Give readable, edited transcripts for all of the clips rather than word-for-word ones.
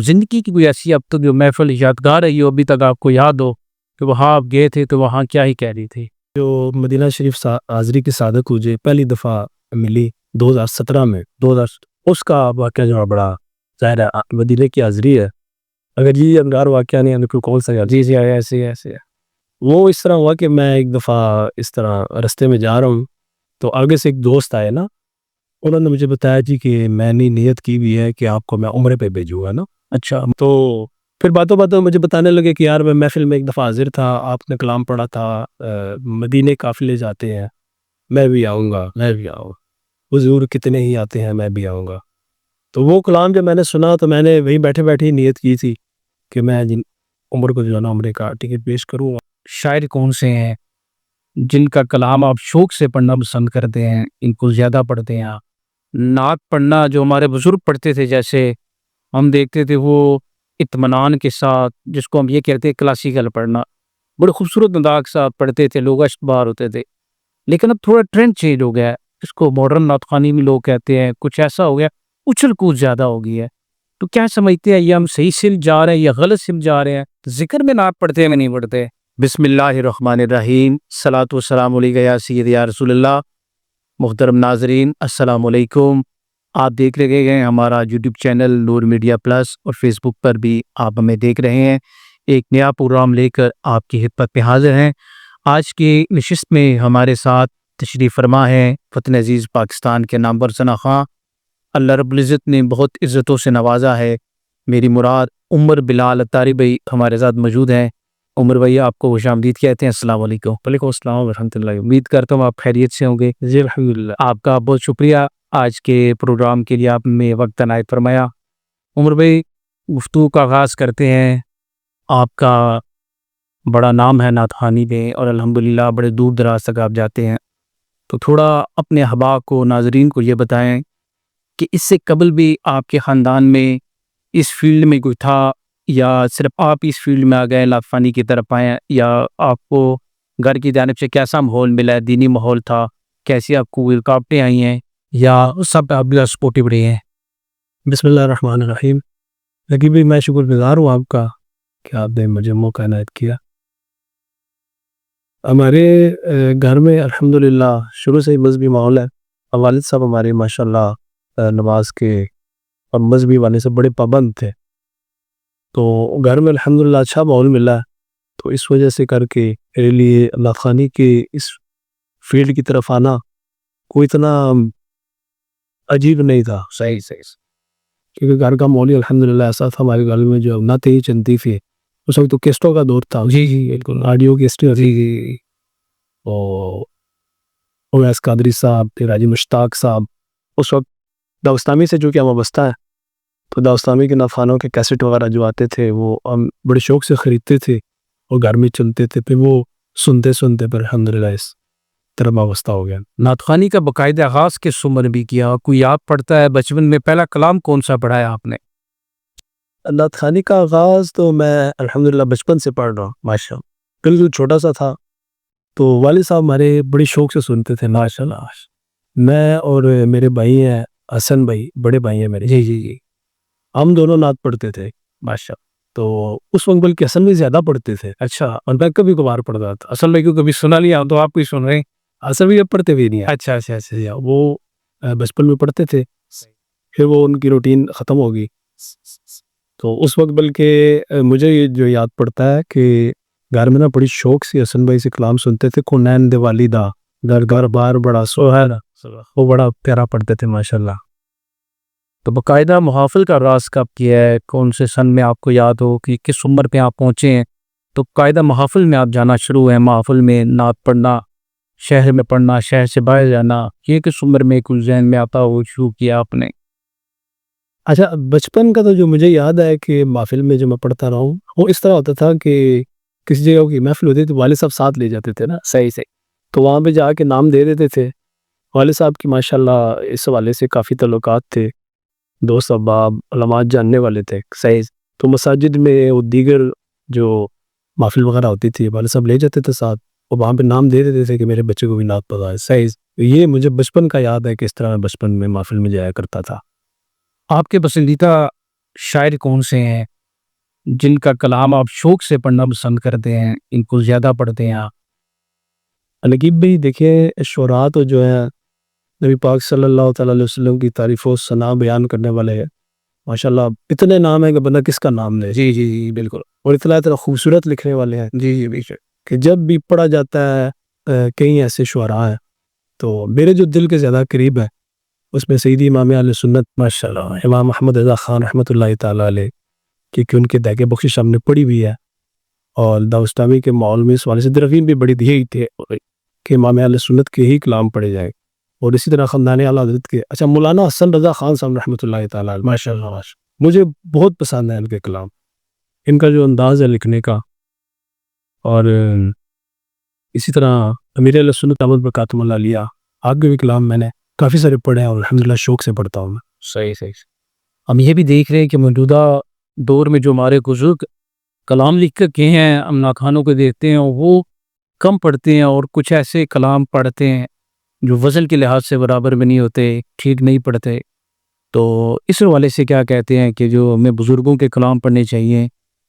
زندگی کی کوئی ایسی اب تک جو محفل یادگار رہی ہو ابھی تک آپ کو یاد ہو کہ وہاں آپ گئے تھے تو وہاں کیا ہی کہہ رہی تھی؟ جو مدینہ شریف حاضری کی سعادت مجھے پہلی دفعہ ملی 2017 میں، اس کا واقعہ جو ہے بڑا ظاہر ہے مدینہ کی حاضری ہے، اگر یہ انگار واقعہ نہیں ہے تو کون سا یاد؟ جی ایسے ہے۔ وہ اس طرح ہوا کہ میں ایک دفعہ اس طرح رستے میں جا رہا ہوں تو آگے سے ایک دوست آئے نا، انہوں نے مجھے بتایا جی کہ میں نے نیت کی بھی ہے کہ آپ کو میں عمرے پہ بھیجوں گا نا۔ اچھا، تو پھر باتوں باتوں مجھے بتانے لگے کہ یار میں محفل میں ایک دفعہ حاضر تھا، آپ نے کلام پڑھا تھا، مدینے قافلے جاتے ہیں، میں بھی آؤں گا، حضور کتنے ہی آتے ہیں، میں بھی آؤں گا۔ تو وہ کلام جب میں نے سنا تو میں نے وہیں بیٹھے بیٹھے ہی نیت کی تھی کہ میں عمر کو جو ہے نا عمرے کا ٹکٹ پیش کروں گا۔ شاعر کون سے ہیں جن کا کلام آپ شوق سے پڑھنا پسند کرتے ہیں، ان کو زیادہ پڑھتے ہیں؟ نعت پڑھنا جو ہمارے بزرگ پڑھتے تھے، جیسے ہم دیکھتے تھے وہ اطمینان کے ساتھ، جس کو ہم یہ کہتے ہیں کلاسیکل پڑھنا، بڑے خوبصورت انداز کے ساتھ پڑھتے تھے، لوگ اشک بار ہوتے تھے۔ لیکن اب تھوڑا ٹرینڈ چینج ہو گیا ہے، اس کو ماڈرن نعت خوانی بھی لوگ کہتے ہیں، کچھ ایسا ہو گیا، اچھل کود زیادہ ہو گئی ہے۔ تو کیا سمجھتے ہیں یہ ہم صحیح سمت جا رہے ہیں یا غلط سمت جا رہے ہیں؟ ذکر میں نعت پڑھتے ہیں میں نہیں پڑھتے؟ بسم اللہ الرحمن الرحیم، صلاۃ والسلام علیک یا سیدی یا رسول اللہ۔ محترم ناظرین السلام علیکم، آپ دیکھ رہے ہیں ہمارا یوٹیوب چینل نور میڈیا پلس، اور فیس بک پر بھی آپ ہمیں دیکھ رہے ہیں۔ ایک نیا پروگرام لے کر آپ کی خدمت میں حاضر ہیں۔ آج کی نشست میں ہمارے ساتھ تشریف فرما ہے وطن عزیز پاکستان کے نامور ثنا خواں، اللہ رب العزت نے بہت عزتوں سے نوازا ہے۔ میری مراد عمر بلال اتاری بھائی ہمارے ساتھ موجود ہیں۔ عمر بھائی آپ کو خوش آمدید کہتے ہیں، السلام علیکم۔ وعلیکم السلام ورحمۃ اللہ۔ امید کرتا ہوں آپ خیریت سے ہوں گے۔ جی الحمدللہ۔ آپ کا بہت شکریہ آج کے پروگرام کے لیے، آپ نے وقت عنایت فرمایا۔ عمر بھائی، گفتگو کا آغاز کرتے ہیں۔ آپ کا بڑا نام ہے نعت خوانی میں، اور الحمدللہ بڑے دور دراز تک آپ جاتے ہیں، تو تھوڑا اپنے احباب کو، ناظرین کو یہ بتائیں کہ اس سے قبل بھی آپ کے خاندان میں اس فیلڈ میں کوئی تھا، یا صرف آپ اس فیلڈ میں آ گئے، نعت خوانی کی طرف آئے، یا آپ کو گھر کی جانب سے کیسا ماحول ملا ہے، دینی ماحول تھا، کیسی آپ کو رکاوٹیں آئی ہیں، یا سب آپ بھی سپورٹیو رہے ہیں؟ بسم اللہ الرحمن الرحیم۔ رقیب بھائی، میں شکر گزار ہوں آپ کا کہ آپ نے مجھے موقع عنایت کیا۔ ہمارے گھر میں الحمدللہ شروع سے ہی مذہبی ماحول ہے۔ والد صاحب ہمارے ماشاءاللہ نماز کے اور مذہبی والے سے بڑے پابند تھے، تو گھر میں الحمدللہ اچھا ماحول ملا ہے۔ تو اس وجہ سے کر کے میرے لیے نعت خوانی کے اس فیلڈ کی طرف آنا کوئی اتنا عجیب نہیں تھا۔ صحیح۔ کیونکہ گھر کا ماحول الحمدللہ ایسا تھا، ہمارے گھر میں جو نعتیں ہی چلتی تھی، اس وقت تو کیسٹوں کا دور تھا۔ جی بالکل، آڈیو کیسٹیں ہوتی تھی، تو اویس قادری صاحب، پھر حاجی مشتاق صاحب، اس وقت داؤستامی سے جو کہ ہم وابستہ ہیں، تو داؤستامی کے نعت خوانوں کے کیسٹ وغیرہ جو آتے تھے وہ ہم بڑے شوق سے خریدتے تھے اور گھر میں چلتے تھے، پھر وہ سنتے پھر الحمدللہ اس طرح وابستہ ہو گیا۔ نعت خوانی کا باقاعدہ آغاز کس عمر بھی کیا؟ کوئی یاد پڑتا ہے بچپن میں پہلا کلام کون سا پڑھا ہے آپ نے؟ نعت خوانی کا آغاز تو میں الحمدللہ بچپن سے پڑھ رہا ہوں، ماشاءاللہ۔ بالکل چھوٹا سا تھا تو والد صاحب ہمارے بڑی شوق سے سنتے تھے، ماشاءاللہ۔ میں اور میرے بھائی ہیں حسن بھائی، بڑے بھائی ہیں میرے، جی ہم دونوں نعت پڑھتے تھے، ماشاءاللہ۔ تو اس وقت بلکہ حسن بھی زیادہ پڑھتے تھے، اچھا، اور میں کبھی کبھار پڑھتا تھا۔ اصل میں کیوں کبھی سنا لیا تو آپ کوئی سن رہے ہیں؟ حسن بھی اب پڑھتے بھی نہیں ہیں، اچھا، وہ بچپن میں پڑھتے تھے، پھر وہ ان کی روٹین ختم ہو گئی۔ تو اس وقت بلکہ مجھے یہ جو یاد پڑتا ہے کہ گھر میں نا بڑی شوق سے حسن بھائی سے کلام سنتے تھے، کونین دیوالی دا گھر گھر بار بڑا سہیلا، وہ بڑا پیارا پڑھتے تھے، ماشاءاللہ۔ تو باقاعدہ محافل کا راز کب کیا ہے؟ کون سے سن میں آپ کو یاد ہو کہ کس عمر پہ آپ پہنچے ہیں تو قاعدہ محافل میں آپ جانا شروع ہیں؟ محافل میں نعت پڑھنا، شہر میں پڑھنا، شہر سے باہر جانا، یہ کس عمر میں کچھ ذہن میں آتا وہ شروع کیا آپ نے؟ اچھا، بچپن کا تو جو مجھے یاد ہے کہ محفل میں جو میں پڑھتا رہا ہوں، وہ اس طرح ہوتا تھا کہ کسی جگہ کی محفل ہوتی تو والد صاحب ساتھ لے جاتے تھے نا، صحیح۔ تو وہاں پہ جا کے نام دے دیتے تھے۔ والد صاحب کی ماشاءاللہ اس حوالے سے کافی تعلقات تھے، دوست احباب علماء جاننے والے تھے، صحیح۔ تو مساجد میں وہ دیگر جو محفل وغیرہ ہوتی تھی والد صاحب لے جاتے تھے ساتھ، اور وہاں پہ نام دے دیتے تھے کہ میرے بچے کو بھی نعت پڑھا ہے۔ صحیح۔ یہ مجھے بچپن کا یاد ہے کہ اس طرح میں بچپن میں محفل میں جایا کرتا تھا۔ آپ کے پسندیدہ شاعر کون سے ہیں جن کا کلام آپ شوق سے پڑھنا پسند کرتے ہیں، ان کو زیادہ پڑھتے ہیں آپ؟ نقیب بھائی دیکھیں، شعراء تو جو ہے نبی پاک صلی اللہ تعالیٰ علیہ وسلم کی تعریف و ثنا بیان کرنے والے ہیں، ماشاءاللہ اتنے نام ہیں کہ بندہ کس کا نام لے، جی جی جی بالکل، اور اتنا خوبصورت لکھنے والے ہیں جی جی بے شک، کہ جب بھی پڑھا جاتا ہے کئی ایسے شعراء ہیں تو میرے جو دل کے زیادہ قریب ہے اس میں سیدی امام اہل سنت ماشاء اللہ، امام احمد رضا خان رحمۃ اللہ تعالیٰ علیہ، کیونکہ ان کے دیکھ بخشش ہم نے پڑھی ہوئی ہے، اور داوستامی کے ماحول میں اس والے سے درفین بھی بڑی دیے تھے کہ امام اہل سنت کے ہی کلام پڑھے جائے، اور اسی طرح خاندان اعلیٰ حضرت کے مولانا حسن رضا خان صاحب رحمۃ اللہ تعالیٰ علیہ، ماشاء اللہ، مجھے بہت پسند ہے ان کے کلام، ان کا جو انداز ہے لکھنے کا، اور اسی طرح امیر اہل سنت احمد برکاتم اللہ علیہ، آگے بھی کلام میں نے کافی سارے پڑھے ہیں اور الحمدللہ شوق سے پڑھتا ہوں میں۔ صحیح صحیح، ہم یہ بھی دیکھ رہے ہیں کہ موجودہ دور میں جو ہمارے بزرگ کلام لکھ کر گئے ہیں، ہم ناخوانوں کو دیکھتے ہیں وہ کم پڑھتے ہیں، اور کچھ ایسے کلام پڑھتے ہیں جو وزن کے لحاظ سے برابر میں نہیں ہوتے، ٹھیک نہیں پڑھتے، تو اس حوالے سے کیا کہتے ہیں کہ جو ہمیں بزرگوں کے کلام پڑھنے چاہیے،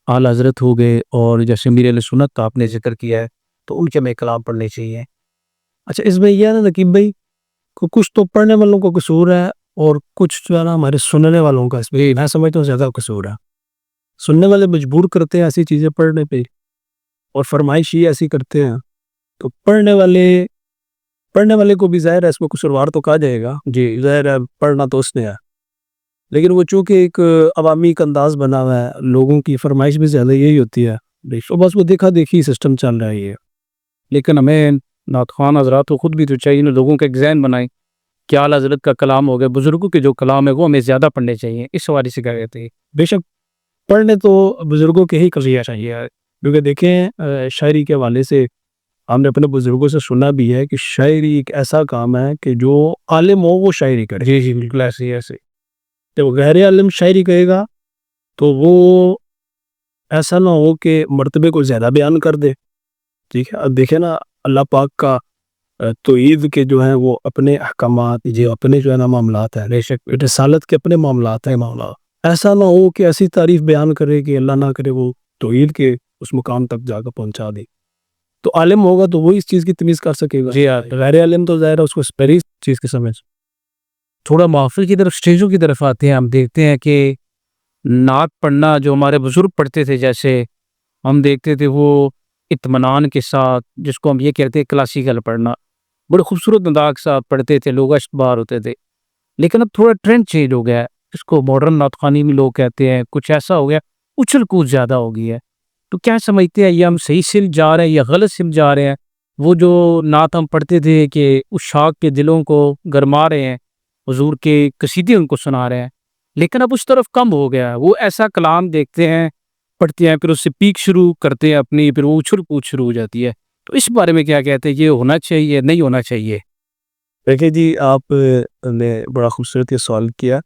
اعلیٰ حضرت ہو گئے، اور جیسے امیر اہل سنت کا آپ نے ذکر کیا ہے تو ان کے ہمیں کلام پڑھنے چاہیے؟ اچھا، اس میں یہ ہے نا نقیب بھائی کہ کچھ تو پڑھنے والوں کو قصور ہے، اور کچھ جو ہے نا ہمارے سننے والوں کا اس میں میں سمجھتا ہوں زیادہ قصور ہے۔ سننے والے مجبور کرتے ہیں ایسی چیزیں پڑھنے پہ، اور فرمائش ہی ایسی کرتے ہیں، تو پڑھنے والے کو بھی ظاہر ہے اس میں قصوروار تو کہا جائے گا، جی ظاہر ہے پڑھنا تو اس نے ہے، لیکن وہ چونکہ ایک عوامی ایک انداز بنا ہوا ہے، لوگوں کی فرمائش بھی زیادہ یہی ہوتی ہے، تو بس وہ دیکھا دیکھی سسٹم چل رہا ہے یہ۔ لیکن ہمیں نعت خوان حضرات کو خود بھی تو چاہیے نا، لوگوں کا ایک ذہن بنائیں کہ اعلیٰ حضرت کا کلام ہو گیا، بزرگوں کے جو کلام ہے وہ ہمیں زیادہ پڑھنے چاہیے، اس حوالے سے کیا کہتے ہیں؟ بے شک پڑھنے تو بزرگوں کے ہی قضیہ چاہیے، کیونکہ دیکھیں شاعری کے حوالے سے ہم نے اپنے بزرگوں سے سنا بھی ہے کہ شاعری ایک ایسا کام ہے کہ جو عالم ہو وہ شاعری کرے، جی جی بالکل، ایسے ہی ایسے، جب غیر عالم شاعری کرے گا تو وہ ایسا نہ ہو کہ مرتبے کو زیادہ بیان کر دے، ٹھیک ہے۔ اب دیکھیں نا اللہ پاک کا توحید کے جو ہیں وہ اپنے احکامات، جو اپنے جو ہے نا معاملات ہیں، بے شک رسالت کے اپنے معاملات ہیں، ایسا نہ ہو کہ ایسی تعریف بیان کرے کہ اللہ نہ کرے وہ توحید کے اس مقام تک جا کر پہنچا دے۔ تو عالم ہوگا تو وہ اس چیز کی تمیز کر سکے گا، جی ہاں۔ غیر عالم تو ظاہر ہے اس کو پہلی چیز کی سمجھ۔ تھوڑا محفل کی طرف، اسٹیجوں کی طرف آتے ہیں، ہم دیکھتے ہیں کہ نعت پڑھنا جو ہمارے بزرگ پڑھتے تھے، جیسے ہم دیکھتے تھے وہ اطمینان کے ساتھ، جس کو ہم یہ کہتے ہیں کلاسیکل پڑھنا، بڑے خوبصورت انداز کے ساتھ پڑھتے تھے، لوگ اشک بار ہوتے تھے، لیکن اب تھوڑا ٹرینڈ چینج ہو گیا ہے، اس کو ماڈرن نعت خوانی بھی لوگ کہتے ہیں، کچھ ایسا ہو گیا، اچھل کود زیادہ ہو گئی ہے، تو کیا سمجھتے ہیں یہ ہم صحیح سمت جا رہے ہیں یا غلط سمت جا رہے ہیں؟ وہ جو نعت ہم پڑھتے تھے کہ اس شاخ کے دلوں کو گرما رہے ہیں، حضور کے قصیدے ان کو سنا رہے ہیں، لیکن اب اس طرف کم ہو گیا ہے، وہ ایسا کلام دیکھتے ہیں، پڑھتے ہیں، پھر اس سے پیک شروع کرتے ہیں اپنی، پھر وہ اچھل کود شروع ہو جاتی ہے، تو اس بارے میں کیا کہتے ہیں، یہ ہونا چاہیے نہیں ہونا چاہیے؟ دیکھیں جی، آپ نے بڑا خوبصورت یہ سوال کیا۔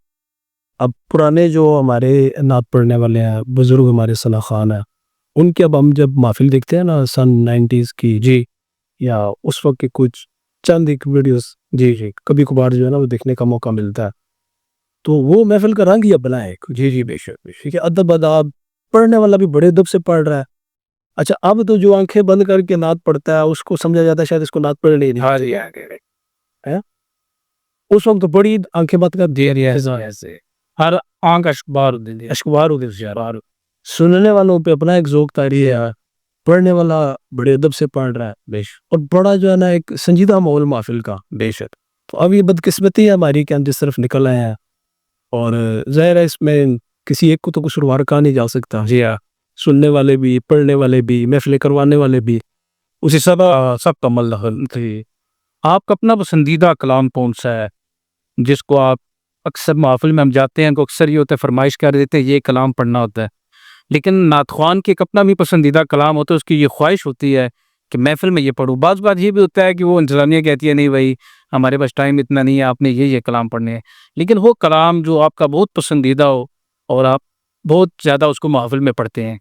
اب پرانے جو ہمارے نعت پڑھنے والے ہیں، بزرگ ہمارے ثنا خان ہیں، ان کے اب ہم جب محفل دیکھتے ہیں نا سن 90s کی، جی یا اس وقت کے کچھ چند ایک ویڈیوز، جی جی کبھی کبھار جو ہے نا وہ دیکھنے کا موقع ملتا ہے، تو وہ محفل کا رنگ ہی اپنا ہے ایک، جی جی بے شک، ٹھیک ہے، ادب اداب، پڑھنے والا بھی بڑے ادب سے پڑھ رہا ہے۔ اچھا، اب تو جو آنکھیں بند کر کے نعت پڑھتا ہے اس کو سمجھا جاتا ہے شاید اس کو نعت پڑھنی نہیں ہاں چاہیے، جی ہے؟ اس وقت تو بڑی آنکھیں بند کر جی ایسے ہر آنکھ اشک بار ہوتی تھی، اشکبار ہوتے تھے یار۔ سننے والوں پہ اپنا ایک ذوق طاری ہے، پڑھنے والا بڑے ادب سے پڑھ رہا ہے، بے شک اور بڑا جو ہے نا ایک سنجیدہ ماحول محفل کا۔ بے شک، تو اب یہ بدقسمتی ہے ہماری کہ ہم جس طرف نکل آئے ہیں، اور ظاہر ہے اس میں کسی ایک کو تو قصوروار کہا نہیں جا سکتا، جی ہاں، سننے والے بھی، پڑھنے والے بھی، محفلیں کروانے والے بھی، اسی سب کا عمل دخل تھی۔ آپ کا اپنا پسندیدہ کلام کون سا ہے جس کو آپ اکثر محفل میں ہم جاتے ہیں تو اکثر یہ ہوتا ہے فرمائش کر دیتے ہیں یہ کلام پڑھنا ہوتا ہے، لیکن نعت خوان کے ایک اپنا بھی پسندیدہ کلام ہوتا ہے، اس کی یہ خواہش ہوتی ہے کہ محفل میں یہ پڑھوں، بعض بات یہ بھی ہوتا ہے کہ وہ انتظامیہ کہتی ہے نہیں بھائی ہمارے پاس ٹائم اتنا نہیں ہے، آپ نے یہ کلام پڑھنے ہیں، لیکن وہ کلام جو آپ کا بہت پسندیدہ ہو اور آپ بہت زیادہ اس کو محفل میں پڑھتے ہیں۔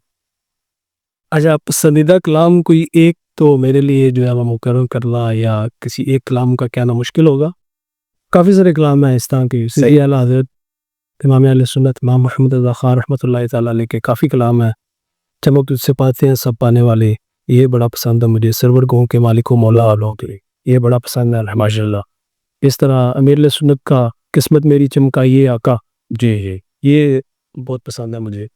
اچھا، پسندیدہ کلام کوئی ایک تو میرے لیے جو ہے وہ مقرر کرنا یا کسی ایک کلام کا کہنا مشکل ہوگا، کافی سارے کلام ہیں اس طرح کے، سیدی اعلیٰ حضرت امام اہل سنت امام محمد رضا خان رحمۃ اللہ تعالیٰ علیہ کے کافی کلام ہیں. چمک تجھ سے پاتے ہیں سب پانے والے، یہ بڑا پسند ہے مجھے، سرور گہوں کے مالک و مولا عالم کے، یہ بڑا پسند ہے ماشاء اللہ. اس طرح امیر اہل سنت کا قسمت میری چمکائیے آقا، جی جی یہ بہت پسند ہے مجھے.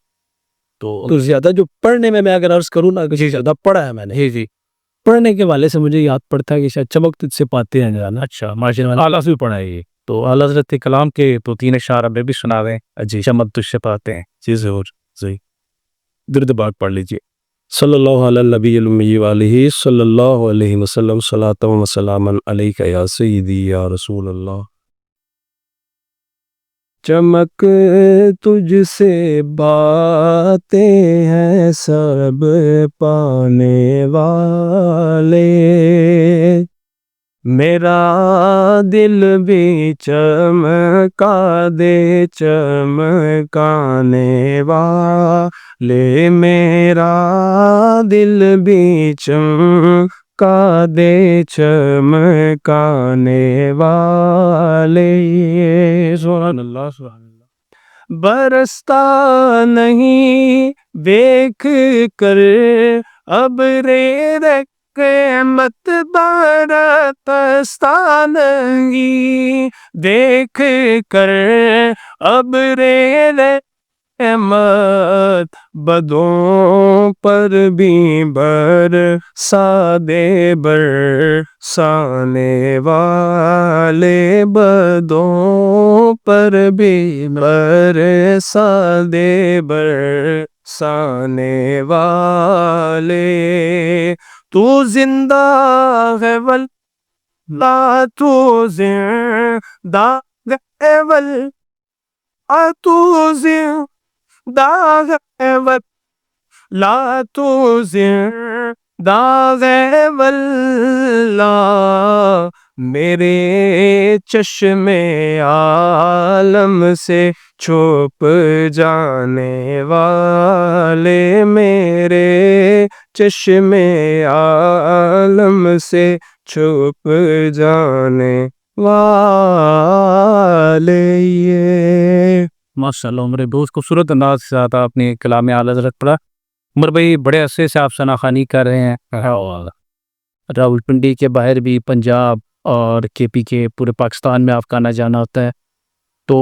تو زیادہ جو پڑھنے میں اگر عرض کروں نا کہ زیادہ پڑھا ہے میں نے، جی جی پڑھنے کے والے سے مجھے یاد پڑتا ہے کہ شاید چمک تجھ سے پاتے ہیں جانا. اچھا ماشاء اللہ، اعلیٰ سے بھی پڑھا ہے یہ تو اعلیٰ حضرت کلام کے تو 3 اشعار ہمیں بھی سنا دیں. جی چمک تجھ سے پاتے ہیں. جی ضرور جی درد پاک پڑھ لیجیے. صلی اللہ علی النبی الامی وآلہ صلی اللہ علیہ وسلم صلاۃ و سلاما علیک یا سیدی یا رسول اللہ. چمک تجھ سے باتیں ہیں سب پانے والے، میرا دل بھی چمکا دے چمکانے والے، میرا دل بھی چمکا دے چمکانے والے. سبحان اللہ سبحان اللہ. برستا نہیں دیکھ کر ابر رحمت برستا نہیں دیکھ کر ابر رحمت، بدوں پر بھی برسا دے برسانے والے، بدوں پر بھی برسا دے برسانے والے. تو زندہ ہے واللہ تو زندہ ہے واللہ تو زندہ ہے واللہ تو زندہ ہے واللہ، میرے چشم عالم سے چھپ جانے والے، میرے چشم عالم سے چھپ جانے والے. ماشاء اللہ عمر بہت خوبصورت انداز کے ساتھ آپ نے کلام اعلیٰ حضرت پڑھا. عمر بھائی بڑے عرصے سے آپ شناخوانی کر رہے ہیں، راولپنڈی کے باہر بھی، پنجاب اور کے پی کے پورے پاکستان میں آپ کا آنا جانا ہوتا ہے. تو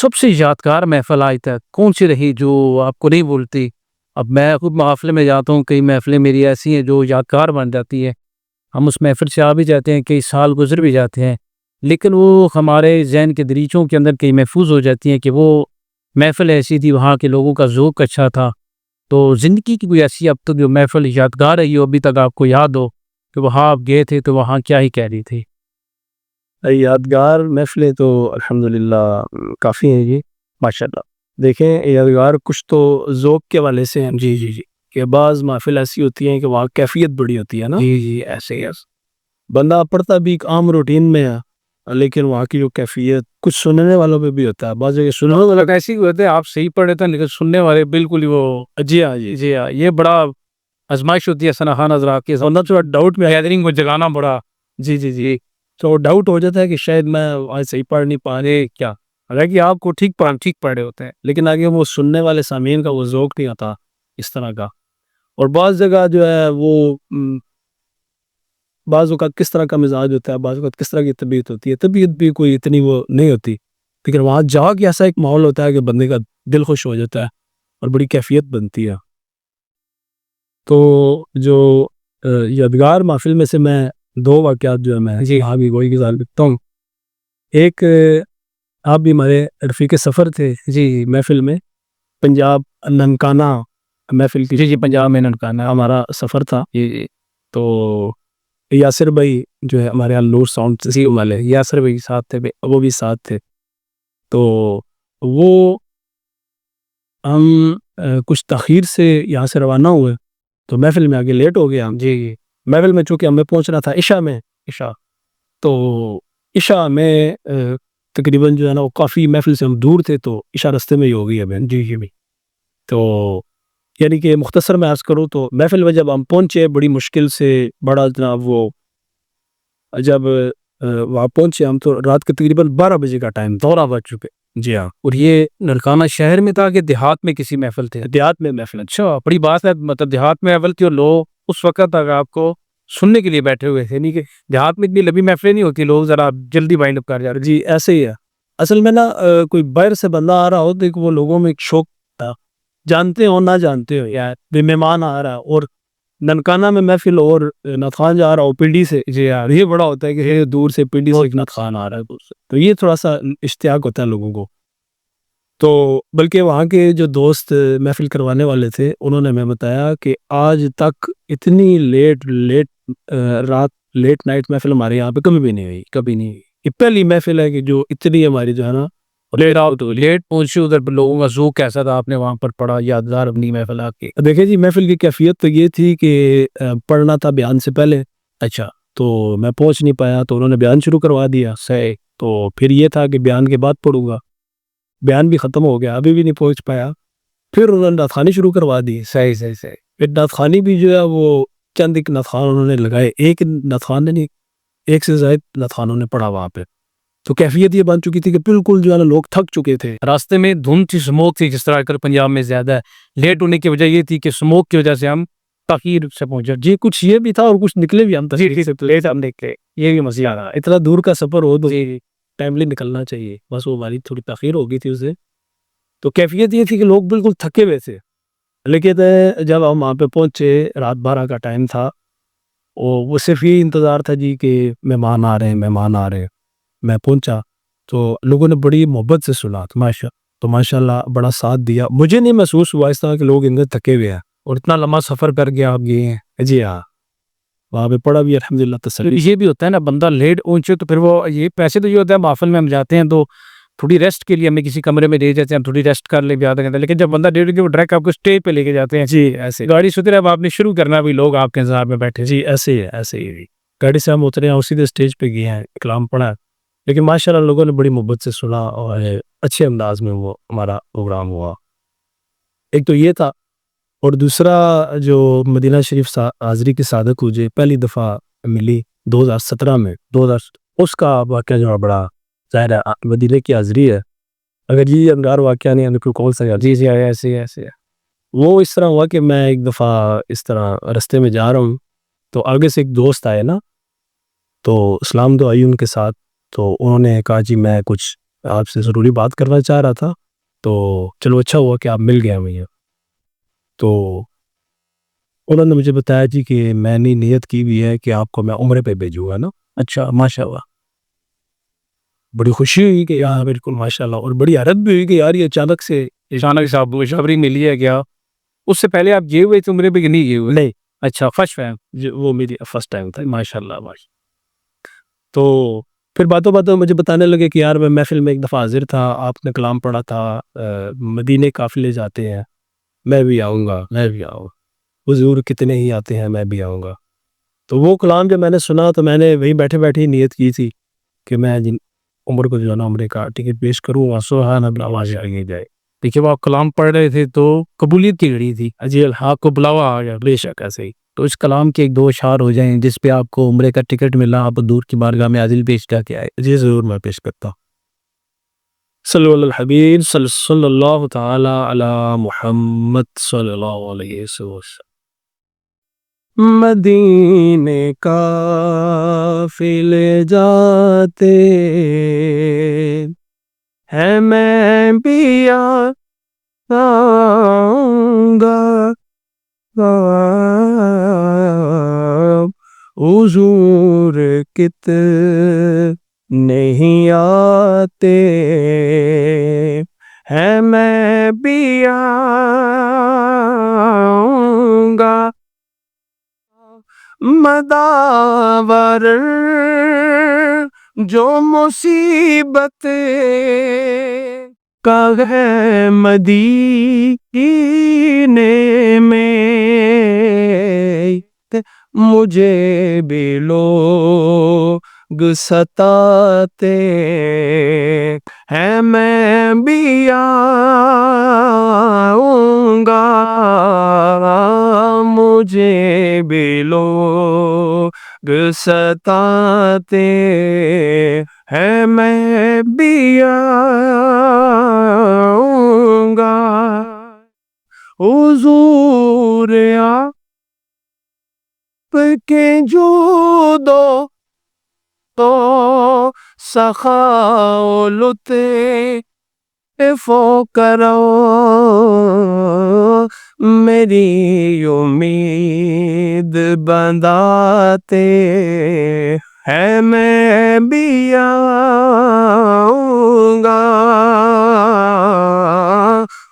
سب سے یادگار محفل آج تک کون سی رہی جو آپ کو نہیں بھولتی؟ اب میں خود محافل میں جاتا ہوں، کئی محفلیں میری ایسی ہیں جو یادگار بن جاتی ہے، ہم اس محفل سے آ بھی جاتے ہیں، کئی سال گزر بھی جاتے ہیں، لیکن وہ ہمارے ذہن کے دریچوں کے اندر کئی محفوظ ہو جاتی ہیں کہ وہ محفل ایسی تھی، وہاں کے لوگوں کا ذوق اچھا تھا. تو زندگی کی کوئی ایسی اب تک جو محفل یادگار رہی ہو، ابھی تک آپ کو یاد ہو کہ وہاں آپ گئے تھے تو وہاں کیا ہی کہہ رہی تھی؟ یادگار محفلیں تو الحمدللہ کافی ہیں جی ماشاء اللہ. دیکھیں یادگار کچھ تو ذوق کے والے سے ہیں، جی جی جی کہ بعض محفل ایسی ہوتی ہیں کہ وہاں کیفیت بڑی ہوتی ہے نا، جی جی ایسے ہی بندہ پڑھتا بھی ایک عام روٹین میں ہے، لیکن وہاں کی جو کیفیت کچھ سننے والوں پہ بھی ہوتا ہے. بعض جگہ سننے والے ایسی ہوتے ہیں، آپ صحیح پڑھ رہے تھے لیکن سننے والے بالکل ہی وہ جی ہاں جی جی ہاں، یہ بڑا آزمائش ہوتی ہے ثنا خان حضرات کے ساتھ، تھوڑا ڈاؤٹ میں گیدرنگ کو جگانا بڑا جی جی جی تو ڈاؤٹ ہو جاتا ہے کہ شاید میں آج صحیح پڑھ نہیں پا رہے کیا، حالانکہ آپ کو ٹھیک پڑھ رہے ہوتے ہیں، لیکن آگے وہ سننے والے سامعین کا وہ ذوق نہیں آتا اس طرح کا. اور بعض جگہ جو ہے وہ بعض اوقات کس طرح کا مزاج ہوتا ہے، بعض اوقات کس طرح کی طبیعت ہوتی ہے، طبیعت بھی کوئی اتنی وہ نہیں ہوتی، لیکن وہاں جا کے ایسا ایک ماحول ہوتا ہے کہ بندے کا دل خوش ہو جاتا ہے اور بڑی کیفیت بنتی ہے. تو جو یادگار محفل میں سے میں 2 واقعات جو ہے میں یہاں بھی وہی گزار دیتا ہوں. ایک آپ بھی ہمارے رفیق سفر تھے جی محفل میں، پنجاب ننکانہ محفل کی، جی پنجاب میں ننکانہ ہمارا سفر تھا. جی تو یاسر بھائی جو ہے ہمارے یہاں نور ساؤنڈ والے، یاسر بھائی ساتھ تھے، وہ بھی ساتھ تھے. تو وہ ہم کچھ تاخیر سے یہاں سے روانہ ہوئے تو محفل میں آگے لیٹ ہو گیا. جی محفل میں چونکہ ہمیں پہنچنا تھا عشاء میں، تو عشاء میں تقریباً جو ہے نا وہ کافی محفل سے ہم دور تھے، تو عشاء رستے میں ہی ہو گئی ہے. جی تو یعنی کہ مختصر میں عرض کروں تو محفل میں جب ہم پہنچے بڑی مشکل سے، بڑا جناب وہ جب وہاں پہنچے ہم تو رات کے تقریباً 12 بجے کا ٹائم 12 بج چکے. جی ہاں اور یہ ننکانہ شہر میں تھا کہ دیہات میں کسی محفل تھے؟ دیہات میں محفل. اچھا بڑی بات ہے، مطلب دیہات میں محفل تھی اور لوگ اس وقت تک آپ کو سننے کے لیے بیٹھے ہوئے تھے، نہیں کہ دیہات میں اتنی لمبی محفلیں نہیں ہوتی، لوگ ذرا جلدی وائنڈ اپ کر جاتے. جی ایسے ہی ہے. اصل میں نا کوئی باہر سے بندہ آ رہا ہو تو وہ لوگوں میں ایک شوق تھا، جانتے ہو نہ جانتے ہو یار بھی مہمان آ رہا ہے، اور ننکانہ میں محفل اور نعت خوان جا رہا ہو پنڈی سے. جی یار یہ بڑا ہوتا ہے کہ دور سے پنڈی سے ایک نعت خوان آ رہا ہے دور سے، تو یہ تھوڑا سا اشتیاق ہوتا ہے لوگوں کو. تو بلکہ وہاں کے جو دوست محفل کروانے والے تھے انہوں نے ہمیں بتایا کہ آج تک اتنی لیٹ رات لیٹ نائٹ محفل ہمارے یہاں پہ کبھی بھی نہیں ہوئی. کبھی نہیں. یہ پہلی محفل ہے کہ جو اتنی ہماری جو ہے نا لیٹ پہنچے ادھر لوگوں کا ذوق کیسا تھا آپ نے وہاں پر پڑھا یادگار اپنی محفل آپ کی؟ دیکھیں جی محفل کی کیفیت تو یہ تھی کہ پڑھنا تھا بیان سے پہلے. اچھا تو میں پہنچ نہیں پایا تو انہوں نے بیان شروع کروا دیا. صحیح. تو پھر یہ تھا کہ بیان کے بعد پڑھوں گا. بیان بھی ختم ہو گیا، ابھی بھی نہیں پہنچ پایا. پھر انہوں نے نعت خوانی شروع کروا دی. صحیح صحیح صحیح. پھر نعت خوانی بھی جو ہے وہ چند ایک نعت خوان انہوں نے لگائے، ایک نعت خوان نے نہیں ایک سے زائد نعت خوانوں نے پڑھا وہاں پہ. تو کیفیت یہ بن چکی تھی کہ بالکل جو ہے نا لوگ تھک چکے تھے. راستے میں دھند تھی، سموک تھی، جس طرح کر پنجاب میں زیادہ ہے. لیٹ ہونے کی وجہ یہ تھی کہ سموک کی وجہ سے ہم تاخیر سے پہنچے. جی کچھ یہ بھی تھا اور کچھ نکلے بھی ہم تشریح سے لیٹ ہم نکلے، یہ بھی مسئلہ رہا. اتنا دور کا سفر ہو تو جی ٹائملی نکلنا چاہیے، بس وہ ہماری تھوڑی تاخیر ہو گئی تھی اسے. تو کیفیت یہ تھی کہ لوگ بالکل تھکے ہوئے تھے. لیکن جب ہم وہاں پہ پہنچے رات 12 کا ٹائم تھا، وہ صرف یہ انتظار تھا جی کہ مہمان آ رہے ہیں مہمان آ رہے ہیں. میں پہنچا تو لوگوں نے بڑی محبت سے سنا تو ماشاء اللہ بڑا ساتھ دیا. مجھے نہیں محسوس ہوا اس طرح کہ لوگ اندر تھکے ہوئے ہیں. اور اتنا لمبا سفر کر گیا آپ گئے ہیں. جی ہاں وہاں پہ پڑھا بھی الحمدللہ تسلی. یہ بھی ہوتا ہے نا، بندہ لیٹ پہنچے تو پھر وہ یہ پیسے تو یہ ہوتا ہے محفل میں ہم جاتے ہیں تو تھوڑی ریسٹ کے لیے ہمیں کسی کمرے میں دے جاتے ہیں، تھوڑی ریسٹ کر لے آدھا گھنٹہ. لیکن جب بندہ لیٹ وہ ڈائریکٹ آپ کو اسٹیج پہ لے کے جاتے ہیں. جی ایسے گاڑی سے اترے اب آپ نے شروع کرنا بھی، لوگ آپ کے انتظار میں بیٹھے. جی ایسے ہی ایسے ہی گاڑی سے ہم اترے ہیں اور سیدھے اسٹیج پہ گئے ہیں، کلام پڑھا. لیکن ماشاءاللہ لوگوں نے بڑی محبت سے سنا اور اچھے انداز میں وہ ہمارا پروگرام ہوا. ایک تو یہ تھا، اور دوسرا جو مدینہ شریف حاضری کی سعادت مجھے پہلی دفعہ ملی 2017 میں، اس کا واقعہ جو بڑا ظاہر ہے مدینہ کی حاضری ہے. اگر یہ انگار واقعہ نہیں ہے تو کون سا. جی جی ایسے ایسے. وہ اس طرح ہوا کہ میں ایک دفعہ اس طرح رستے میں جا رہا ہوں تو آگے سے ایک دوست آئے نا، تو اسلام تو آئی ان کے ساتھ. تو انہوں نے کہا جی میں کچھ آپ سے ضروری بات کرنا چاہ رہا تھا، تو چلو اچھا ہوا کہ آپ مل گئے مجھے. تو انہوں نے مجھے بتایا جی کہ میں نے نیت کی بھی ہے کہ آپ کو میں عمرے پہ بھیجوں گا نا. اچھا ماشاء اللہ. بڑی خوشی ہوئی کہ یار بالکل ماشاء اللہ، اور بڑی حیرت بھی ہوئی کہ یار یہ اچانک سے صاحب شبری ملی ہے کیا؟ اس سے پہلے آپ گئے ہوئے تھے عمرے پہ کہ نہیں گئے ہوئے؟ نہیں. اچھا فرسٹ ٹائم. وہ میری فرسٹ ٹائم تھا ماشاء اللہ. تو پھر باتوں باتوں مجھے بتانے لگے کہ یار میں محفل میں ایک دفعہ حاضر تھا، آپ نے کلام پڑھا تھا، مدینے قافلے جاتے ہیں، میں بھی آؤں گا میں بھی آؤں گا، حضور کتنے ہی آتے ہیں میں بھی آؤں گا. تو وہ کلام جب میں نے سنا تو میں نے وہیں بیٹھے بیٹھے نیت کی تھی کہ میں عمر کو جو ہے نا عمرے کا ٹکٹ پیش کروں گا. سبحان اللہ آواز آگے جائے. دیکھیے وہ آپ کلام پڑھ رہے تھے تو قبولیت کی گھڑی تھی. جی آپ کو بلاوا آ گیا. بے شک ایسے ہی. تو اس کلام کے ایک دو اشعار ہو جائیں جس پہ آپ کو عمرے کا ٹکٹ ملا، آپ دور کی بارگاہ میں عادل پیش کر کے آئے. جی ضرور میں پیش کرتا ہوں. صلی اللہ الحبیب صلی اللہ تعالی علی محمد صلی اللہ علیہ وسلم. مدینے قافلے جاتے ہیں میں بھی آؤں گا، حضور کتنے ہی آتے ہیں میں بھی آؤں گا. مداور جو مصیبت کا ہے مدینے میں، مجھے بھی لوگ ستاتے ہیں میں بھی آؤں گا، مجھے بھی لوگ ستاتے ہے میں بھی آؤں گا حضور آپ کے جودو تو سخا لطف کرو میری امید بنداتے ہے میں بھی آؤں گا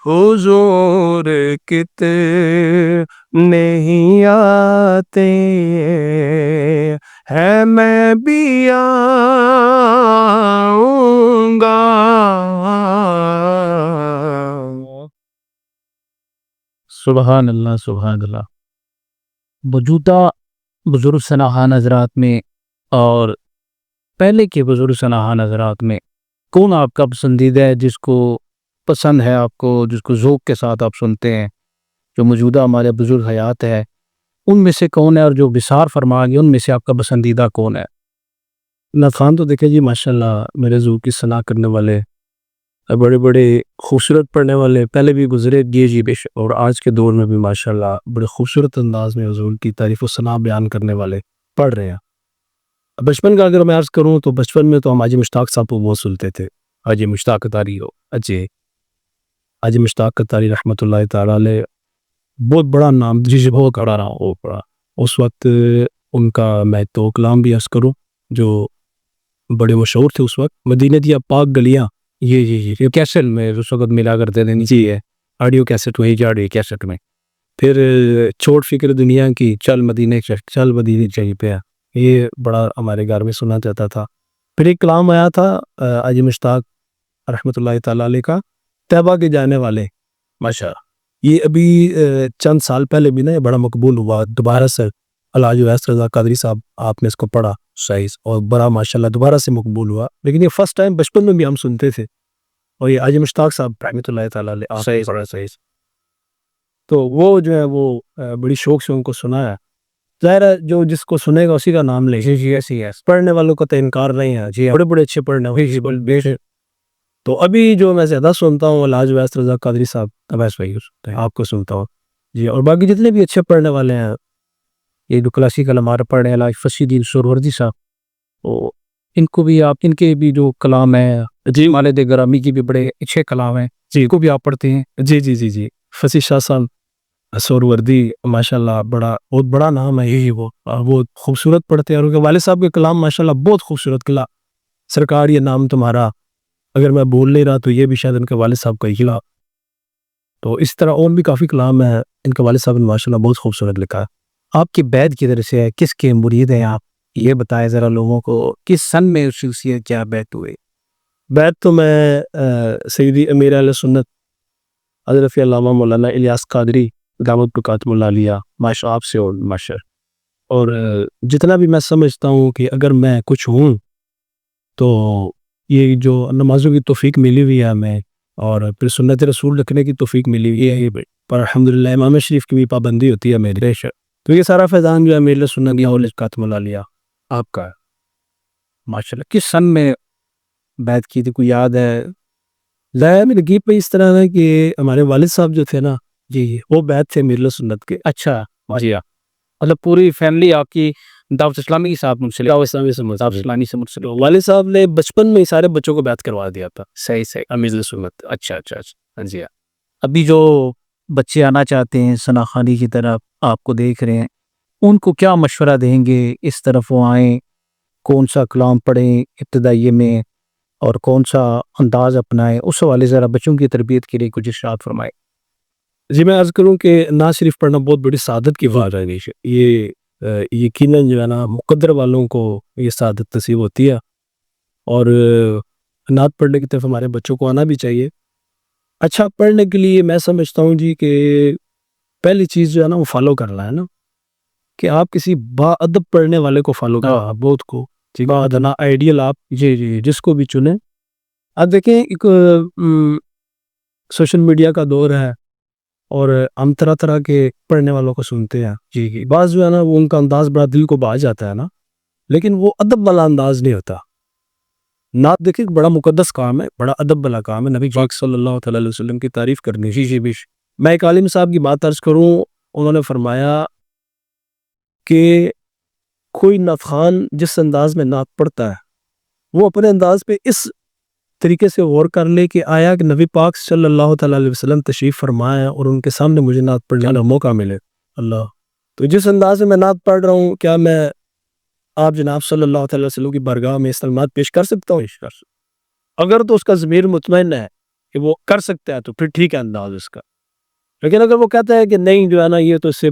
حضور کتنے نہیں آتے ہے میں بھی آؤں گا. سبحان اللہ سبحان اللہ. موجودہ بزرگ سناخان حضرات میں اور پہلے کے بزرگ سناخان حضرات میں کون آپ کا پسندیدہ ہے، جس کو پسند ہے آپ کو، جس کو ذوق کے ساتھ آپ سنتے ہیں، جو موجودہ ہمارے بزرگ حیات ہے، ان میں سے کون ہے؟ اور جو وصال فرما گئے ان میں سے آپ کا پسندیدہ کون ہے؟ نعت خوان تو دیکھیں جی ماشاءاللہ میرے ذوق کی ثنا کرنے والے، بڑے بڑے خوبصورت پڑھنے والے پہلے بھی گزرے جی بے شک، اور آج کے دور میں بھی ماشاءاللہ بڑے خوبصورت انداز میں حضور کی تعریف و ثنا بیان کرنے والے پڑھ رہے ہیں. بچپن کا اگر میں عرض کروں تو بچپن میں تو ہم حاجی مشتاق صاحب کو بہت سنتے تھے. حاجی مشتاق قطاری ہو، حاجی مشتاق قطاری رحمۃ اللہ تعالی علیہ، بہت بڑا نام، جی بہت بڑا رہا ہو پڑا. اس وقت ان کا میں تو کلام بھی عرض کروں جو بڑے مشہور تھے اس وقت. مدینہ دیا پاک گلیاں، یہ کیسٹ میں اس وقت ملا کرتے تھے، جی ہے آڈیو کیسٹ وہی جا رہی کیسٹ میں. پھر چھوڑ فکر دنیا کی، چل مدینے چاہیے پہ، یہ بڑا ہمارے گھر میں سنا جاتا تھا. پھر ایک کلام آیا تھا حاجی مشتاق رحمۃ اللہ تعالی علیہ کا، طیبہ کے جانے والے. ماشاء یہ ابھی چند سال پہلے بھی نا یہ بڑا مقبول ہوا دوبارہ سے. الحاج اویس رضا قادری صاحب آپ نے اس کو پڑھا صحیح، اور بڑا ماشاءاللہ دوبارہ سے مقبول ہوا. لیکن یہ فرسٹ ٹائم بچپن میں بھی ہم سنتے تھے، اور یہ حاجی مشتاق صاحب رحمۃ اللہ تعالی علیہ آپ نے پڑھا صحیح. تو وہ جو ہے وہ بڑی شوق سے ان کو سنا ہے. ظاہر ہے جو جس کو سنے گا اسی کا نام لے. ایسی ہے. پڑھنے والوں کا تو انکار نہیں ہے جی، بڑے بڑے اچھے پڑھنے والے. تو ابھی جو میں زیادہ سنتا ہوں الحاج اویس رضا قادری صاحب، اویس بھائی آپ کو سنتا ہوں جی. اور باقی جتنے بھی اچھے پڑھنے والے ہیں، یہ جو کلاسیکل ہمارے پڑھ رہے ہیں الحاج فصیح الدین سہروردی صاحب، ان کو بھی آپ، ان کے بھی جو کلام ہیں جی، والد گرامی کی بھی بڑے اچھے کلام ہیں جی، کو بھی آپ پڑھتے ہیں. جی فصیح شاہ صاحب سہروردی ماشاءاللہ بہت بڑا نام ہے. یہی وہ خوبصورت پڑھتے ہیں، اور ان کے والد صاحب کے کلام ماشاءاللہ بہت خوبصورت کلام. سرکار یہ نام تمہارا، اگر میں بول نہیں رہا تو یہ بھی شاید ان کے والد صاحب کا ہی کلام. تو اس طرح اور بھی کافی کلام ہیں ان کے والد صاحب نے ماشاءاللہ بہت خوبصورت لکھا ہے. آپ کی بیت کی طرف سے ہے، کس کے مرید ہیں آپ؟ یہ بتائیں ذرا لوگوں کو، کس سن میں اس کیا بیت ہوئے؟ بیت تو میں سیدی امیر اہل سنت حضرت علامہ مولانا الیاس قادری دامت برکاتہ اللہ علیہ ماشاء آپ سے اور ماشاء، اور جتنا بھی میں سمجھتا ہوں کہ اگر میں کچھ ہوں تو یہ جو نمازوں کی توفیق ملی ہوئی ہے ہمیں، اور پھر سنت رسول رکھنے کی توفیق ملی ہوئی ہے، پر الحمدللہ امام شریف کی بھی پابندی ہوتی ہے میرے. تو یہ سارا فیضان جو ہے میرے سنت برکاتہ اللہ علیہ آپ کا ہے ماشاءاللہ. کس سن میں بیت کی تھی، کوئی یاد ہے؟ ظاہر میں لگی پہ اس طرح ہے کہ ہمارے والد صاحب جو تھے نا جی، وہ بیت تھے میرے سنت کے. اچھا جی ہاں، مطلب پوری فیملی آپ کی دعوت اسلامی کے ساتھ منسلک؟ دعوت اسلامی سے منسلک. والد صاحب نے بچپن میں ہی سارے بچوں کو بیت کروا دیا تھا. صحیح امیر سنت. اچھا جی ہاں. ابھی جو بچے آنا چاہتے ہیں ثناخانی کی طرف، آپ کو دیکھ رہے ہیں، ان کو کیا مشورہ دیں گے اس طرف وہ آئیں؟ کون سا کلام پڑھیں ابتدائیے میں، اور کون سا انداز اپنائیں؟ اس حوالے سے ذرا بچوں کی تربیت کے لیے کچھ ارشاد فرمائیں. جی میں عرض کروں کہ نعت شریف پڑھنا بہت بڑی سعادت کی بات ہے. یہ یقیناً جو ہے نا مقدر والوں کو یہ سعادت نصیب ہوتی ہے، اور نعت پڑھنے کی طرف ہمارے بچوں کو آنا بھی چاہیے. اچھا پڑھنے کے لیے میں سمجھتا ہوں جی کہ پہلی چیز جو ہے نا وہ فالو کرنا ہے نا، کہ آپ کسی با ادب پڑھنے والے کو فالو کرنا بہت کو با ادنا آئیڈیل آپ جی جس کو بھی چنیں. اب دیکھیں ایک سوشل میڈیا کا دور ہے، اور ہم طرح طرح کے پڑھنے والوں کو سنتے ہیں جی. بعض جو ہے نا وہ ان کا انداز بڑا دل کو بھا جاتا ہے نا، لیکن وہ ادب والا انداز نہیں ہوتا. نعت دیکھیں بڑا مقدس کام ہے، بڑا ادب والا کام ہے، نبی پاک صلی اللہ تعالی علیہ وسلم کی تعریف کرنی. جی جی بیش. میں ایک عالم صاحب کی بات عرض کروں، انہوں نے فرمایا کہ کوئی نعت خوان جس انداز میں نعت پڑھتا ہے وہ اپنے انداز پہ اس طریقے سے غور کر لے کہ آیا کہ نبی پاک صلی اللہ تعالی علیہ وسلم تشریف فرمائے اور ان کے سامنے مجھے نعت پڑھنے کا موقع ملے. اللہ، تو جس انداز میں میں نعت پڑھ رہا ہوں، کیا میں آپ جناب صلی اللہ تعالی وسلم کی بارگاہ میں اس نعت پیش کر سکتا ہوں؟ اگر تو اس کا ضمیر مطمئن ہے کہ وہ کر سکتا ہے تو پھر ٹھیک ہے انداز اس کا. لیکن اگر وہ کہتا ہے کہ نہیں جو ہے نا یہ تو اس سے،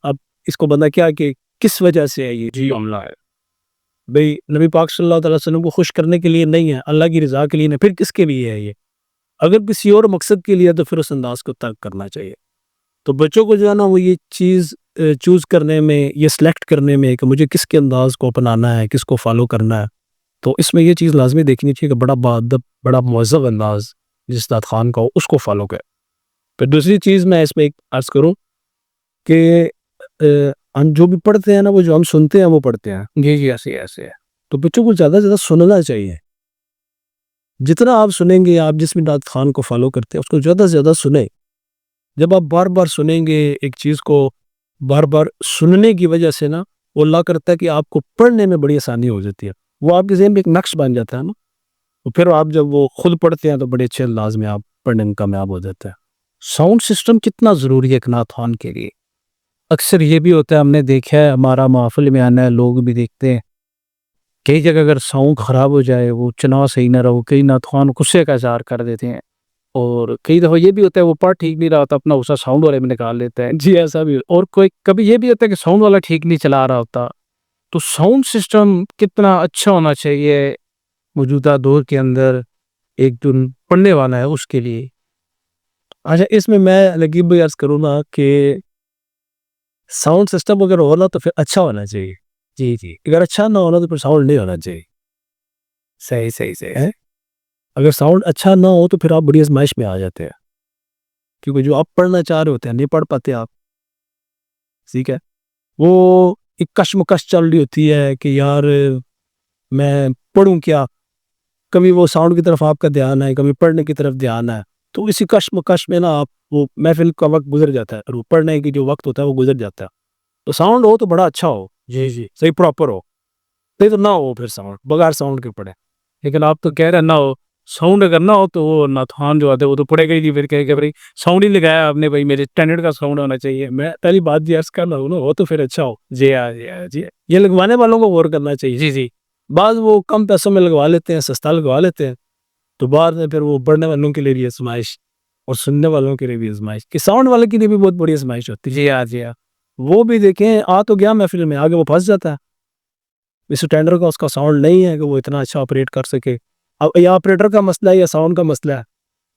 اب اس کو بندہ کیا کہ کس وجہ سے ہے یہ جی معاملہ ہے بھئی نبی پاک صلی اللہ تعالی وسلم کو خوش کرنے کے لیے نہیں ہے، اللہ کی رضا کے لیے نہیں، پھر کس کے لیے ہے یہ؟ اگر کسی اور مقصد کے لیے تو پھر اس انداز کو ترک کرنا چاہیے. تو بچوں کو جو ہے نا وہ یہ چیز چوز کرنے میں، یہ سلیکٹ کرنے میں کہ مجھے کس کے انداز کو اپنانا ہے، کس کو فالو کرنا ہے، تو اس میں یہ چیز لازمی دیکھنی چاہیے کہ بڑا باادب، بڑا مہذب انداز جس نعت خوان کا ہو اس کو فالو کرے. پھر دوسری چیز میں اس میں ایک عرض کروں کہ ہم جو بھی پڑھتے ہیں نا، وہ جو ہم سنتے ہیں وہ پڑھتے ہیں. جی جی ایسے ایسے ہے. تو بچوں کو زیادہ سے زیادہ سننا چاہیے. جتنا آپ سنیں گے، آپ جس بھی نعت خوان کو فالو کرتے ہیں اس کو زیادہ سے زیادہ سنیں. جب آپ بار بار سنیں گے ایک چیز کو، بار بار سننے کی وجہ سے نا وہ اللہ کرتا ہے کہ آپ کو پڑھنے میں بڑی آسانی ہو جاتی ہے، وہ آپ کے ذہن میں ایک نقش بن جاتا ہے نا، تو پھر آپ جب وہ خود پڑھتے ہیں تو بڑے اچھے انداز میں آپ پڑھنے میں کامیاب ہو جاتے ہیں. ساؤنڈ سسٹم کتنا ضروری ہے ایک نعت خوان کے لیے؟ اکثر یہ بھی ہوتا ہے، ہم نے دیکھا ہے، ہمارا محفل میں آنا ہے، لوگ بھی دیکھتے ہیں کئی جگہ اگر ساؤنڈ خراب ہو جائے، وہ چناؤ صحیح نہ رہو، کئی نعت خوان غصے کا اظہار کر دیتے ہیں، اور کئی دفعہ یہ بھی ہوتا ہے وہ پڑھ ٹھیک نہیں رہا ہوتا، اپنا غصہ ساؤنڈ والے میں نکال لیتا ہے. جی ایسا بھی اور کوئی کبھی یہ بھی ہوتا ہے کہ ساؤنڈ والا ٹھیک نہیں چلا رہا ہوتا. تو ساؤنڈ سسٹم کتنا اچھا ہونا چاہیے موجودہ دور کے اندر ایک جو پڑھنے والا ہے اس کے لیے؟ اچھا، اس میں لگیب بھائی عرض کروں نا کہ ساؤنڈ سسٹم اگر ہونا تو پھر اچھا ہونا چاہیے. جی جی اگر اچھا نہ ہونا تو پھر ساؤنڈ نہیں ہونا چاہیے. صحیح صحیح صحیح. اگر ساؤنڈ اچھا نہ ہو تو پھر آپ بڑی آزمائش میں آ جاتے ہیں، کیونکہ جو آپ پڑھنا چاہ رہے ہوتے ہیں نہیں پڑھ پاتے آپ. ٹھیک ہے، وہ ایک کشمکش چل رہی ہوتی ہے کہ یار میں پڑھوں کیا، کبھی وہ ساؤنڈ کی طرف آپ کا دھیان ہے، کبھی پڑھنے کی طرف دھیان ہے، تو اسی کشمکش میں نا آپ وہ محفل کا وقت گزر جاتا ہے، اور وہ پڑھنے کی جو وقت ہوتا ہے وہ گزر جاتا ہے. تو ساؤنڈ ہو تو بڑا اچھا ہو، جی جی. صحیح پراپر ہو، نہیں تو نہ ہو پھر ساؤنڈ، بغیر ساؤنڈ کے پڑھے. لیکن آپ تو کہہ رہے ہیں نہ ہو، ساؤنڈ اگر نہ ہو تو وہ نعت خوان جو آتے ہیں وہ تو پڑے گا ہی نہیں، پھر کہے کہ بھائی ساؤنڈ ہی لگایا آپ نے، بھائی میرے اسٹینڈرڈ کا ساؤنڈ ہونا چاہیے. میں پہلی بات جی عرض کر رہا ہوں نا، ہو تو پھر اچھا ہو. جی ہاں جی ہاں جی. یہ لگوانے والوں کو غور کرنا چاہیے. جی جی بعض وہ کم پیسوں میں لگوا لیتے ہیں، سستا لگوا لیتے ہیں، تو بعد میں پھر وہ پڑھنے والوں کے لیے بھی آزمائش اور سننے والوں کے لیے بھی آزمائش، کہ ساؤنڈ والے کے لیے بھی بہت بڑی آزمائش ہوتی ہے. جی ہاں جی ہاں. وہ بھی دیکھیں آ تو گیا محفل میں، آگے وہ پھنس جاتا ہے. اس ٹینڈر کا اس کا ساؤنڈ نہیں ہے کہ وہ اتنا اچھا آپریٹ کر سکے. اب یا آپریٹر کا مسئلہ ہے یا ساؤنڈ کا مسئلہ ہے،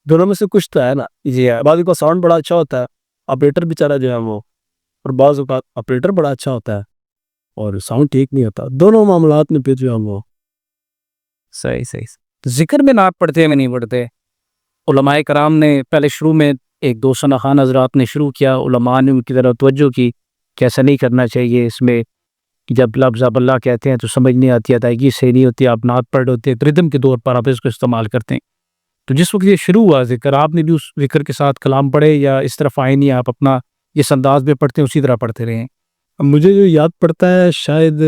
دونوں میں سے کچھ تو ہے نا. جی ہاں. بعض کا ساؤنڈ بڑا اچھا ہوتا ہے، آپریٹر بیچارہ جو ہے وہ، اور بعض اوقات آپریٹر بڑا اچھا ہوتا ہے اور ساؤنڈ ٹھیک نہیں ہوتا. دونوں معاملات میں پھر جو ہے وہ صحیح صحیح. ذکر میں نعت پڑھتے ہیں میں نہیں پڑھتے؟ علماء کرام نے پہلے شروع میں ایک دو ثنا خان حضرات نے شروع کیا، علماء نے ان کی طرف توجہ کی کہ ایسا نہیں کرنا چاہیے، اس میں جب لفظ اب اللہ کہتے ہیں تو سمجھ نہیں آتی، ادائیگی صحیح نہیں ہوتی، آپ نعت پڑھ رہے ہوتے ہیں، ردم کے طور پر آپ اس کو استعمال کرتے ہیں. تو جس وقت یہ شروع ہوا ذکر، آپ نے بھی اس ذکر کے ساتھ کلام پڑھے یا اس طرف آئے نہیں، آپ اپنا جس انداز میں پڑھتے ہیں اسی طرح پڑھتے رہے ہیں؟ مجھے جو یاد پڑتا ہے شاید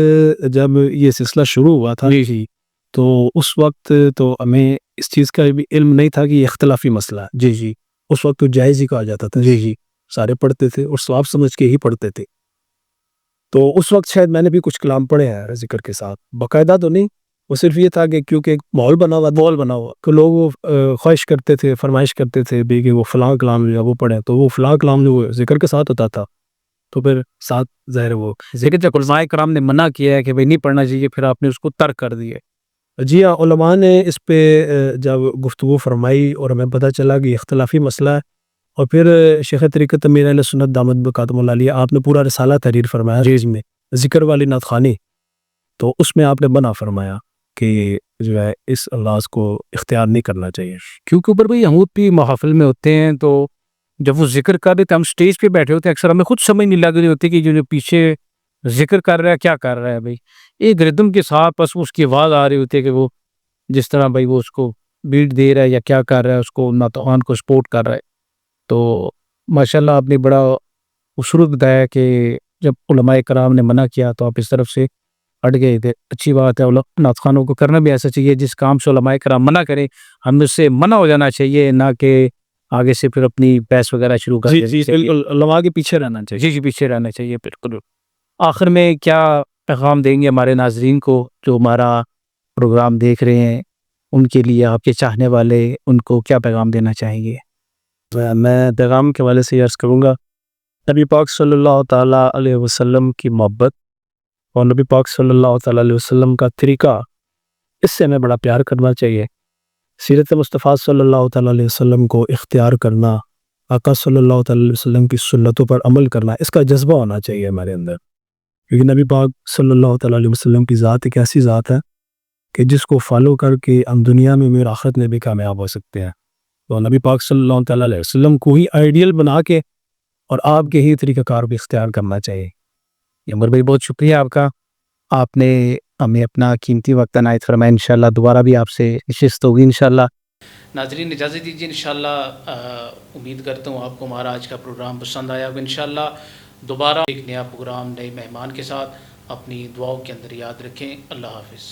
جب یہ سلسلہ شروع ہوا تھا جی جی تو اس وقت تو ہمیں اس چیز کا بھی علم نہیں تھا کہ یہ اختلافی مسئلہ ہے. جی جی. اس وقت تو جائز ہی کہا جاتا تھا. جی جی. سارے پڑھتے تھے اور ثواب سمجھ کے ہی پڑھتے تھے. تو اس وقت شاید میں نے بھی کچھ کلام پڑھے ہیں ذکر کے ساتھ، باقاعدہ تو نہیں، وہ صرف یہ تھا کہ کیونکہ ایک ماحول بنا ہوا کہ لوگ خواہش کرتے تھے، فرمائش کرتے تھے بھی کہ وہ فلاں کلام جو ہے وہ پڑھیں، تو وہ فلاں کلام جو ذکر کے ساتھ ہوتا تھا تو پھر ساتھ ظاہر وہ ذکر جب علماء کرام نے منع کیا ہے کہ بھئی نہیں پڑھنا چاہیے، پھر آپ نے اس کو ترک کر دیا. جی ہاں، علماء نے اس پہ جب گفتگو فرمائی اور ہمیں پتہ چلا کہ اختلافی مسئلہ ہے، اور پھر شیخ طریقت امیر اہل سنت دامت برکاتہ اللہ علیہ آپ نے پورا رسالہ تحریر فرمایا جس میں ذکر والی نعت خوانی، تو اس میں آپ نے منع فرمایا کہ جو ہے اس انداز کو اختیار نہیں کرنا چاہیے. کیونکہ اوپر بھئی ہم بھی محافل میں ہوتے ہیں تو جب وہ ذکر کر رہے تھے، ہم سٹیج پہ بیٹھے ہوتے ہیں، اکثر ہمیں خود سمجھ نہیں لگ رہی ہوتی کہ جو پیچھے ذکر کر رہا ہے کیا کر رہا ہے بھائی, ایک ردم کے ساتھ بس اس کی آواز آ رہی ہوتی ہے کہ وہ جس طرح بھائی وہ اس کو بیٹ دے رہا ہے یا کیا کر رہا ہے, اس کو ناتوان کو سپورٹ کر رہا ہے. تو ماشاءاللہ آپ نے بڑا خصوص بتایا کہ جب علماء کرام نے منع کیا تو آپ اس طرف سے ہٹ گئے تھے. اچھی بات ہے, نعت خوانوں کو کرنا بھی ایسا چاہیے جس کام سے علماء کرام منع کریں ہم اس سے منع ہو جانا چاہیے, نہ کہ آگے سے پھر اپنی بحث وغیرہ شروع کر جی دینی جی چاہیے. بالکل علماء کے پیچھے رہنا چاہیے. جی جی پیچھے رہنا چاہیے بالکل. آخر میں کیا پیغام دیں گے ہمارے ناظرین کو جو ہمارا پروگرام دیکھ رہے ہیں, ان کے لیے آپ کے چاہنے والے, ان کو کیا پیغام دینا چاہیں گے؟ میں پیغام کے حوالے سے یہ عرض کروں گا, نبی پاک صلی اللہ تعالیٰ علیہ وسلم کی محبت اور نبی پاک صلی اللہ تعالیٰ علیہ وسلم کا طریقہ, اس سے ہمیں بڑا پیار کرنا چاہیے. سیرت مصطفیٰ صلی اللہ تعالیٰ علیہ وسلم کو اختیار کرنا, آقا صلی اللہ تعالیٰ علیہ وسلم کی سنتوں پر عمل کرنا, اس کا جذبہ ہونا چاہیے ہمارے اندر. کیونکہ نبی پاک صلی اللہ تعالیٰ علیہ وسلم کی ذات ایک ایسی ذات ہے کہ جس کو فالو کر کے ہم دنیا میں بھی اور آخرت میں بھی کامیاب ہو سکتے ہیں. تو نبی پاک صلی اللہ تعالیٰ علیہ وسلم کو ہی آئیڈیل بنا کے اور آپ کے ہی طریقہ کار بھی اختیار کرنا چاہیے. عمر بھائی بہت شکریہ آپ کا, آپ نے ہمیں اپنا قیمتی وقت عنایت فرمایا. انشاءاللہ دوبارہ بھی آپ سے نشست ہوگی انشاءاللہ. ناظرین اجازت دیجیے, انشاءاللہ امید کرتا ہوں آپ کو ہمارا آج کا پروگرام پسند آیا ہوگا. انشاءاللہ دوبارہ ایک نیا پروگرام نئے مہمان کے ساتھ. اپنی دعاؤں کے اندر یاد رکھیں. اللہ حافظ.